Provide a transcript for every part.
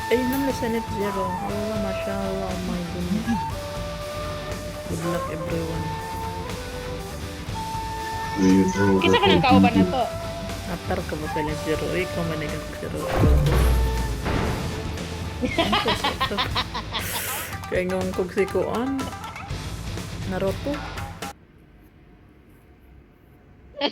Ayun naman, Senate Zero. Oh, mashallah. Oh my goodness. Good luck, everyone. Kisa ka ng kauban na to. Atar ka ba pala Zero? Ikaw manigang Zero. Kaya ngawang kugsikuan. Naruto.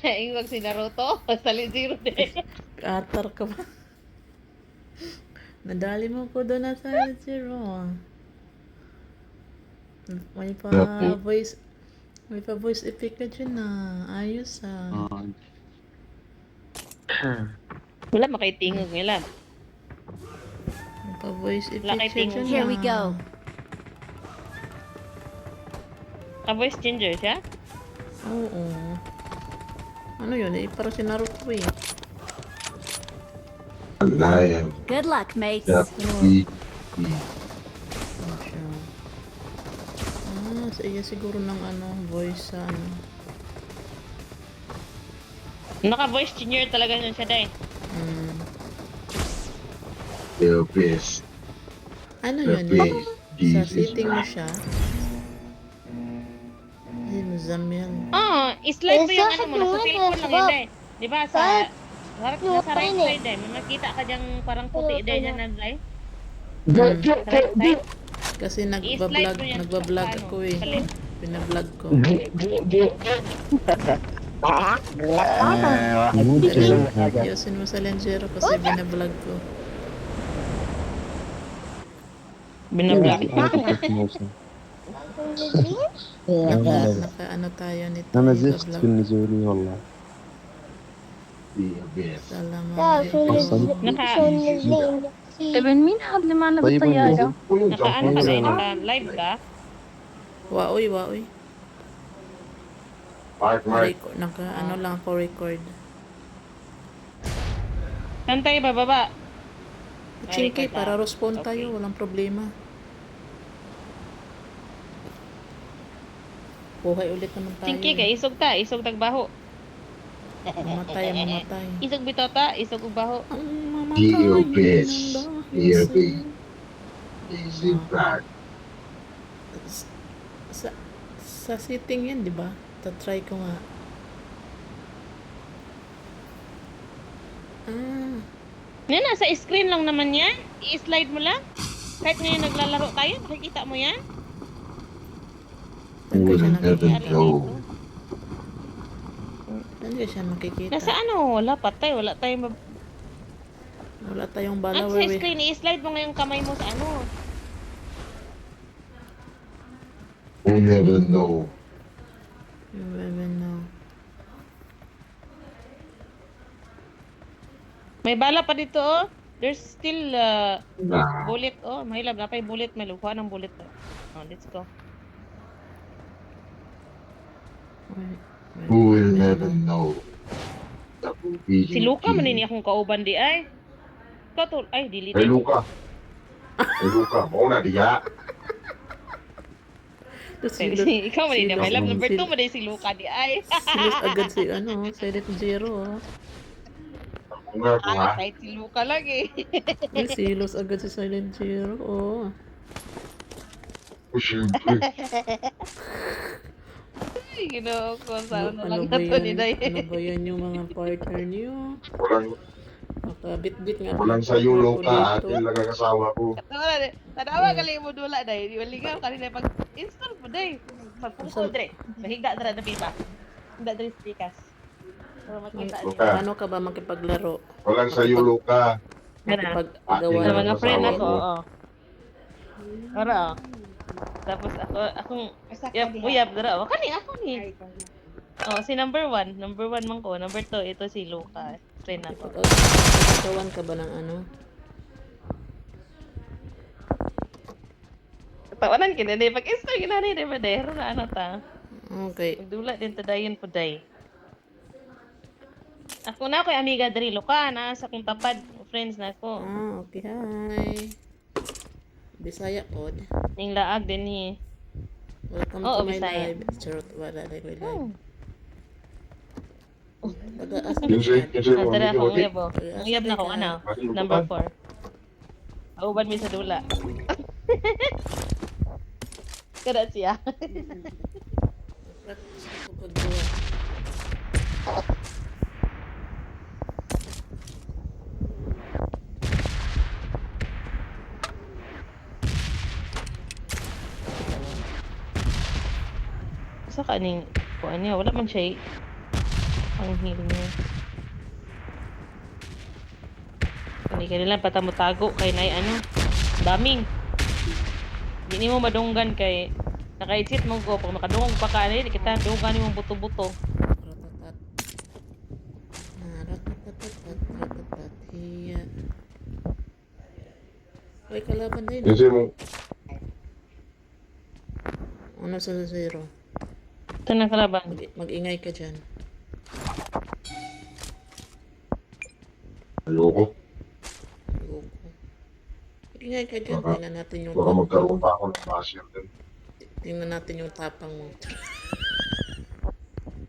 Iwag si Naruto. Salin zero din. Atar ka ba? Nadali mo ko doon na sa Zero. May pa voice effect ka dyan na. Ayos ah. Wala makaitingog nila. May pa voice Wala effect kay ka dyan tingog. Here we na. go. Ka-voice changer siya? Oo. Ano yun eh? Parang si Naruto eh. Lion. Good luck, mates. Ano siya? Sa iya siguro ng voice sa Naka-voice changer talaga yun siya dahil. The best. Ano The yun eh? best. Sa Jesus. setting mo siya. Ay, Zamel. Slide mo yung ano mo, nasa cellphone lang yun dahil. Di ba sa nasa right side dahil, may makita ka dyang parang puti dahil dyan na dahil. Right side. Kasi I-slide mo yan nagbablog sa ako eh. palit. Pinablog ko. Yosin mo sa Lenjero kasi binablog ko. Binablog. Naka ano tayo nito. انا زفت ibablog. بالنسبه لي والله. The best. Salamat. Naka, ابن مين هذا اللي معنا طيب بالطيارة؟ naka ano ka dahil, naka live ka? Waoy. Mark. Naka ano lang ako record. Saan tayo bababa? Chinky, record para na. respond Okay. tayo. Walang problema. Buhay ulit naman tayo. Chinky kay isog ta, isog tagbaho. Mamatay. Isog bitota, isog ubaho. Ang The mamatay best. ng The dahil best. Easy back. sa sitting yan, di ba? Try ko nga. Yan, nasa screen lang naman yan. I-slide mo lang. Kahit ngayon naglalaro tayo, makikita mo yan. Saan ko siya Will never nakikita? know. Saan ko siya makikita? Nasa ano, wala patay, wala tayong Wala tayong bala. At sa screen, i-slide mo nga yung kamay mo sa ano. Will never know. You never know. May bala pa dito, oh. There's still Nah. bullet, oh. Mahilab na pa yung bullet. May lukuha ng bullet, oh. Oh, let's go. Wait. Who will never know. That will be Si Luca, manini akong kauban di ay. Ikaw ay, delete. Hey Luca. Hey Luca, mau na diya. Ikaw manini, may love number 2 Silos mo din si Luca di ay. agad si Silent Zero. Mau nga ko ha. Kahit si Luca lang eh. Ay, silos agad si Silent Zero. Oh. Siyempre. Ay, ginoo ko. Saan na lang ba na to ni Day. Ano ba yan yung mga partner niyo? Nakabit-bit nga. Walang sayo Luca. Atin lang ang asawa ko. Tanawa ka lang mo dula Day. Di waligaw kanina pag install mo Day. Pagpungkol Day. Mahiga dara na pita. Hindi dara stikas. Para makita niyo. Luca. Paano ka ba makipaglaro? Walang sayo Luca. Makipaggawa Sa Sa mga friend asawa ako, ko. oo. Ara, oh. Tapos akong uyab dara. Oh, kani ako ni. Oh, si number 1 man ko. Number 2 ito si Luca. Friend ako. Pagkawan ka ba ng ano? Tawanan kita Day. Pag-install ginani Day ba Day? Pero na ano ta. Okay. Pagdula din ta dayon po Day. Ako na ko'y amiga diri Luca na sa kong tapad. Friends na ako. Okay, hi. Bisaya pod. Ning laag din ni. Welcome Oo, to my Bisaya. live. Charot, wala like my live. Oh. Taga-asa Kinsay, ka? kinsay mo. Dara Miki, akong Miki. uyab oh. Ang uyab na ko ano. Maki, Number lupa. 4. Kauban mi sa dula. Kada siya. Practice ko pag buwan. Sa kaning kuan niya, wala man siya ang heal niya. Kanila patamutago kay nay ano, daming. Di mo madunggan kay naka-exit mo ko pag makadungog pa ka ni kita dunggan mo buto-buto. Ratatat. Ratatat. Hiya. Uy, kalaban din. Kasi mo, Ano sa 0? Ito na kalaban. Mag-ingay ka dyan. ayoko. Ayoko. Mag-ingay ka dyan. Baka- Tingnan natin yung Baka magkaroon pa ako ng basher din. Tingnan natin yung tapang mo.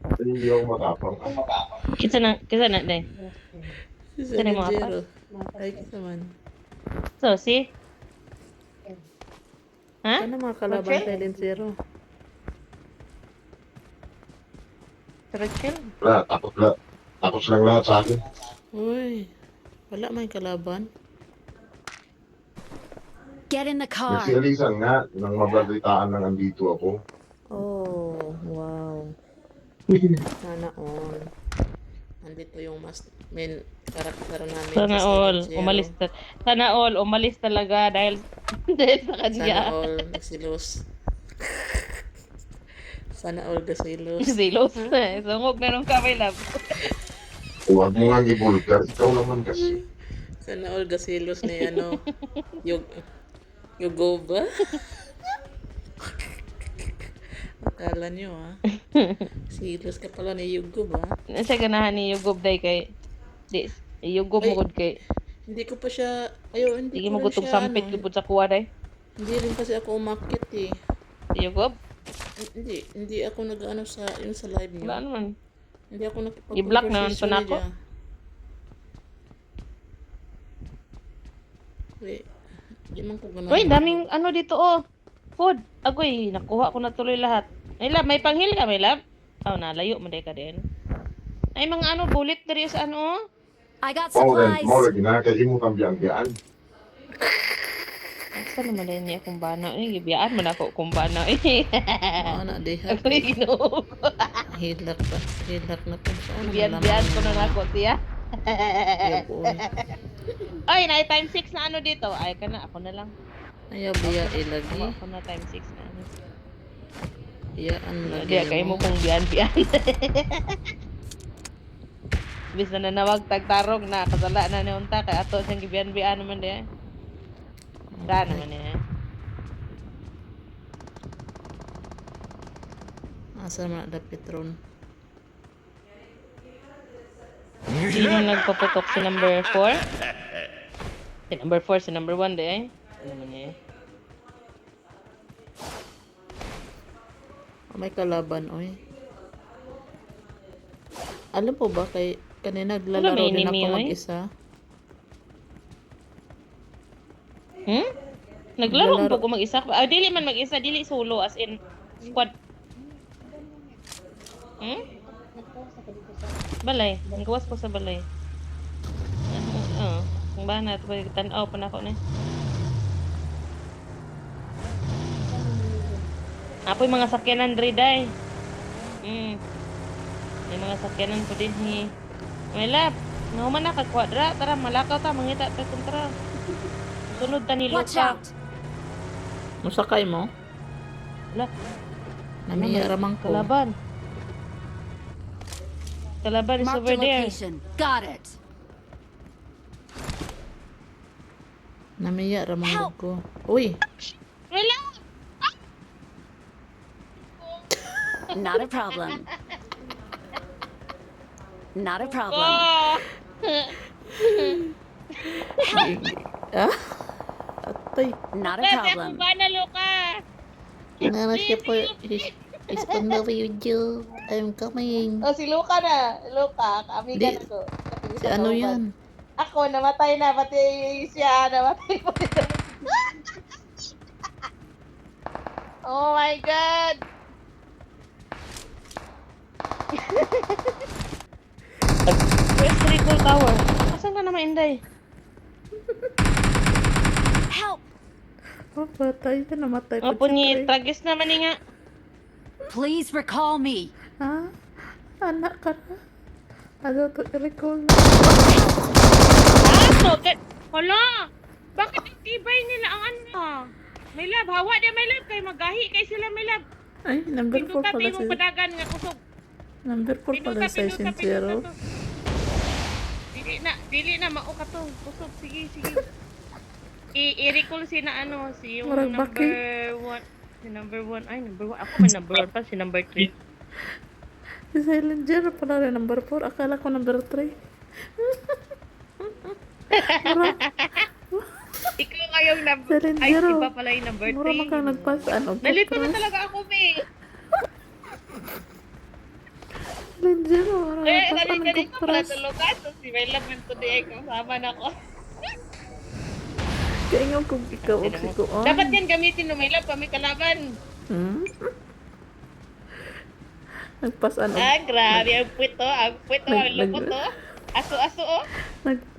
Kasi hindi ako matapang. Kisa na dai. Saan yung mga 0. Ay, kita man. So, si Ha? Ano mga kalaban silent 0? Rachel? Wala, tapos lang lahat sa akin. Uy, wala may kalaban. Get in the car. Nagsialisan nga nang mabalitaan lang andito ako. Oh, wow. Sana all. Nandito yung mas main karakter namin. Sana sa all Silent Zero. Sana all umalis talaga dahil dahil sa Sana kanya. all nagsilos. Sana all gasilos. Silos. Sungog na nung kamay lab. Huwag mo nga ibulgar. Ikaw naman kasi. Sana all gasilos ni ano. Yugo ba? Akala nyo silos ka pala ni Yugo ba? Nasa ganahan ni Yugob day kay di Yugob mo gud kay Hindi ko pa siya, hindi sige ko mo rin gutog siya, sampit gud sa kuwa day. hindi rin kasi ako umakyat eh. Yugob? Hindi ako nag-ano sa, yung sa live niyo. Wala naman. Hindi ako I-block naman to na ako. Wait, di man ko ganun. Uy, daming ano dito oh. Food. Agoy, nakuha ko na tuloy lahat. Ay lab, may panghil ka, may lab? Oh, nalayo mo day ka din. Ay mga ano, bullet diri sa ano oh. I got Maulan, supplies. maulan ginakay mo kang biyang-biyaan. Asa naman din niya kung bana. Ay, gibiyaan man ako kung bana. Eh. Ano, diha. Ako yung ginoo. Hilak pa. Hilak na po. Saan Biyan-biyan ko na ako, tiya. Ayaw Ay, na time 6 na ano dito. Ay, ka na. Ako na lang. biya ilagi. Ako na time 6 na ano. Iyaan lagi. Hindi, kayo mo kung biyan-biyan. Bis na nanawag tagtarong na. Kasala na ni Unta. Kaya ato siyang gibiyan-biyan naman din. Saan naman eh. Asa naman na Petron? Sino nagpaputok si number 4? Si number 4, si number 1 di eh. Ano naman eh. May kalaban, oy. Alam po ba kay kanina naglalaro may din enemy, ako oy? mag-isa? Naglaro Naglalaro. po ko mag-isa. Ah, dili man mag-isa, dili solo as in squad. Balay, nagawas ko sa balay. Kung ba na ito, tanaw pa na ako na. Apoy mga sakyanan dre day. May mga sakyanan ko din hi. May lab, nahuman na kagkwadra, tara malakaw ta, mangita ta kontra. Sunod ta ni Watch Luka. out. Musakay mo? Wala, Namiya ramang ko. kalaban. Kalaban is Mark over the there. location. Got it. Namiya ramang Help! ko. Uy, Wala! Not a problem. Not a problem. Oh! atay. Not a Kasi problem. ako ba na Luka? Nana siya po. Is on the video. I'm coming. Oh, si Luka na. Luka, kami Di- ka na to. Si ano yan? Ako, namatay na. Pati siya, namatay po. Oh my God! Where's the recall tower? Asan ka naman, Inday? Help! Oh, patay ka, namatay pa Opo siya, ni, pre. tragis naman ni nga. Please recall me. Ha? Anak ka na? Ano to, i-recall na? So, hala! Bakit ang tibay nila ang ano? May lab, hawa di may lab. Kay magahi kay sila may lab. Ay, number 4 Pinduta pala tayo si... mong padagan nga kusog. Number 4 pala si Sincero. to. Dili na, mao ka to. Kusog, sige, sige. I-recall si na ano, si yung Murag number baki. 1. Si number 1. Ay, number 1. Ako may number 1 pa, si number 3. Si Silent Zero pala rin number 4. Akala ko number 3. Mura, Ikaw ngayong number... Silent Ay, Zero. iba pala yung number 3. Mura makang nagpasaan. Nalito na talaga ako, Be. Silent Zero. Mura nagpasaan ng Galing ko pala kupras. tulugan. So, si May Love and today ay kasama na ko. Kaya nga kung ikaw o si Kuon. Dapat yan gamitin no May Love, kami kalaban. Hmm? Nagpasaan. Grabe. Ang puwito, ang lupot, oh. Aso-aso, oh.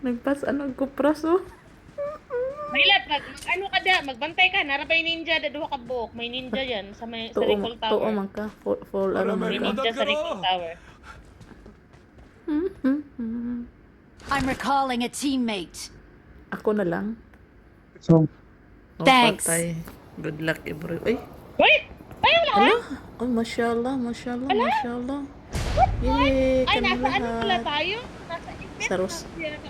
Nagpasaan ng kupras, oh. May Love, ano ka da, magbantay ka. Narabay ninja, daduha ka buhok. May ninja yan sa Recall Tuo Tower. man ka. Full alam May man ka. ninja sa Recall Tower. I'm recalling a teammate. Ako na lang. So, Oh, Thanks. patay. Good luck, every... Ay! Wait! Ay, wala ka? Ala! Oh, mashallah, mashallah, mashallah. Yay! Ay, Kami nasa ano pala lahat. tayo? Nasa event Sa Ros-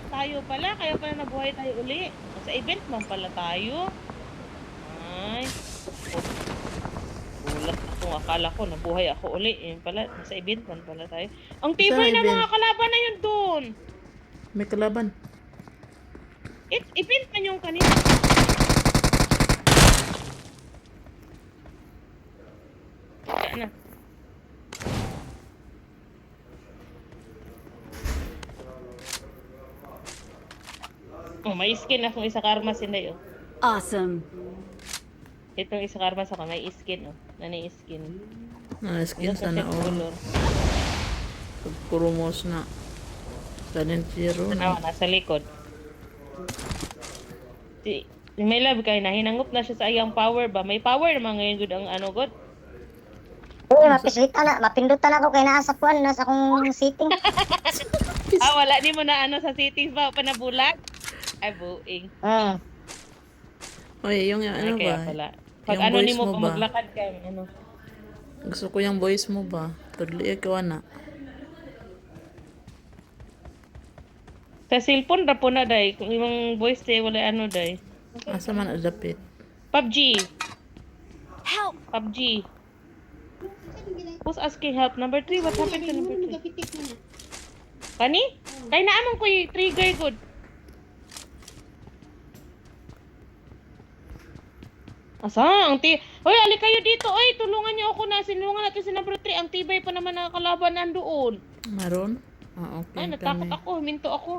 tayo pala. Kaya pala nabuhay tayo uli. Nasa event man pala tayo. Ay. Gulat ako. Akala ko nabuhay ako uli. Yun pala. Nasa event man pala tayo. Ang tibay Sa na event. mga kalaban na yun doon. May kalaban. Event man yung kanina. Kaya na. Oh, may skin akong isa karma sinday, oh. Awesome. Itong isa karma sa may skin, oh. Nani skin. Skin Yung sa sana, set oh. color. Purumos na. Silent Zero. Tanawa, nasa likod. Si may love kay na hinanggop na siya sa iyang power ba? May power naman ngayon good ang ano god. Uy, mapislitan na. Mapindutan ako kay nasa kuan. Nasa akong sitting. Wala di mo na ano sa settings ba panabulag? Ay buing. Oy, yung ano Kaya ba? pala. Pag Yung ano voice ni mo mo pa ba? maglakad ka ano. Gusto ko yung voice mo ba? Tudli ikaw na. Sa cellphone ra po na day kung yung voice day wala ano day. Asa man adapit. PUBG. Help! PUBG. Who's asking help? Number 3, what happened to number 3? Kani? Kay naamon ko yung trigger good. Asa? Ang Hoy, ali kayo dito. Oy, tulungan niyo ako na. Sinulungan natin si number 3. Ang tibay pa naman ng kalaban nandoon. Maroon? Ah, okay. Ay, natakot kami. ako. Huminto ako.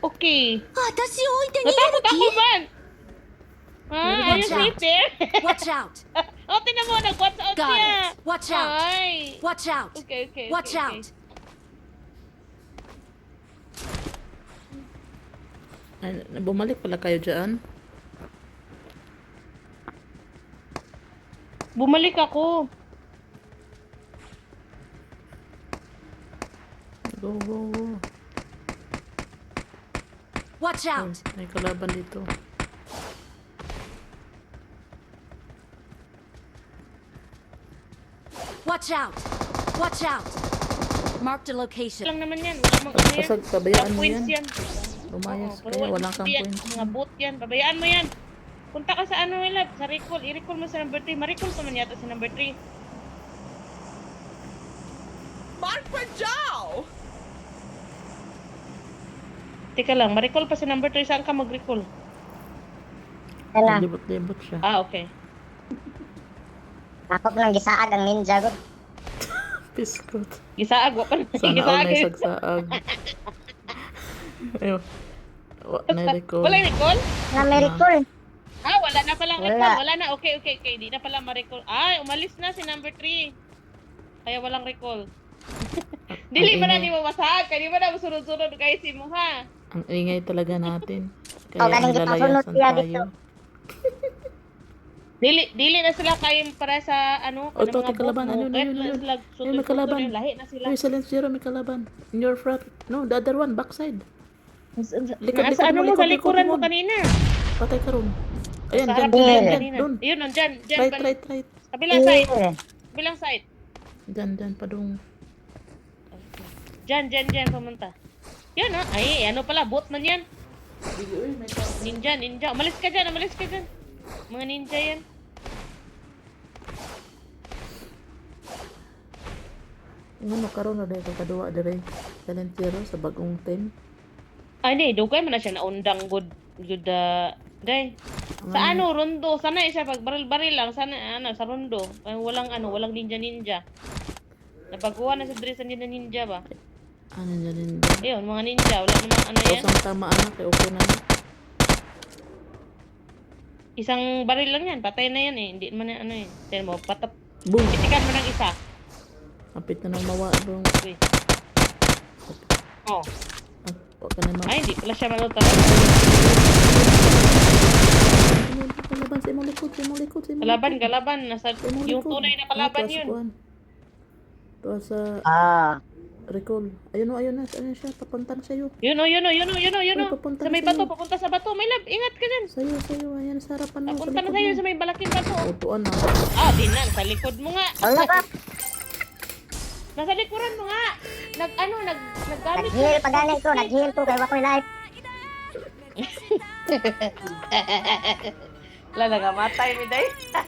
Okay. 私を置いて逃 Natakot げ ako る man. Are you Watch out. safe there?気 Watch out! O, tinan mo. Nag-watch out Got siya. it. Watch out. Ay. Watch out! Okay, okay. Watch okay, out! Ay, bumalik pala kayo dyan. Bumalik ako. Go, go, go. Watch Ay, out! may kalaban dito. Watch out! Watch out! Marked a location. Lang naman yan. Wala mang ano yan. Pasag, pabayaan Walang mo points yan. yan. Lumayas Oo, kaya, pero walang kang yan. points. Mga boot yan. Pabayaan mo yan. Punta ka sa ano nila, sa recall. I-recall mo sa number 3. Ma-recall pa man yata sa number 3. Teka lang, ma-recall pa sa number 3. Saan ka mag-recall? Kaya na. Libot-libot siya. Okay. Ako lang gisaag ang ninja ko. Piskot. Gisaag, wa pa na. Sana all Gisaag. may sagsaag. Ayun. Na-recall. Wala yung recall? Na may recall. Ah, wala na palang Wala. recall. Wala na. Okay. Di na pala ma-recall. Ay, umalis na si number 3. Kaya walang recall. Dili Ang ba na ingay. di mo masahag? Kaya di ba na sunod-sunod kayo si mo, ha? Ang ingay talaga natin. O, galing gipasunod nilalayasan siya tayo. dito. Dili na sila kayo para sa ano, O, kanang to, mga kalaban. book mo. Ayun, Kahit ayun, na ayun. sila Ayun, may kalaban. yung lahi na sila. Uy, silence zero, may kalaban. In your front. No, the other one, backside. Likod, Nasa ano mo, likod, sa likuran mo likod. kanina. Patay ka ron. Ayan, Sa dyan, harap dyan, mo dyan, yan dyan, kanina. dun. Ayun, nandyan. Dyan, Right. Kabilang side. Eh, Kabilang side. Dyan, padung. Dyan, pumunta. Yan, ha? Ay, ano pala, bot man yan. Ninja. Umalis ka dyan. Mga ninja yan. Ano, karon na dahil kakaduwa dahil silent zero sa bagong team. Ay, di, dugay man na siya naundang good, day. Sa ano, rondo. Sana siya pag baril lang. Sana, sa rondo. Ay, walang ninja. Nabaguhan na sa dress sa ninja ba? Ano dyan din. Ayun, mga ninja. Wala namang ano yan. Tapos ang tama anak, eh, okay na. Isang baril lang yan. Patay na yan eh. Hindi man yan ano eh. Tignan mo, Boom! pitikan mo ng isa. Kapit na nang mawa dong. Okay. Oh. Huwag ka na ma... Ay, hindi pala siya malutalo. Kalaban sa imong likod, Kalaban. Nasa, yung tunay na kalaban yun. Tuwa sa recall. Ayun na siya, papunta na sa'yo. Yun o. Uy, papunta Sa na may sa'yo. bato, papunta sa bato. May lab, ingat ka dyan. Sa'yo, ayan sa harapan mo. Papunta na sa'yo sa may balaking bato. Utuan na. Ah, di na. Sa likod mo nga. Wala ka. Nasa likuran mo nga. Naggamit Nag-heal pa gani ko. Nag-heal ko. Kaya wako'y life. Wala, nangamatay mi day.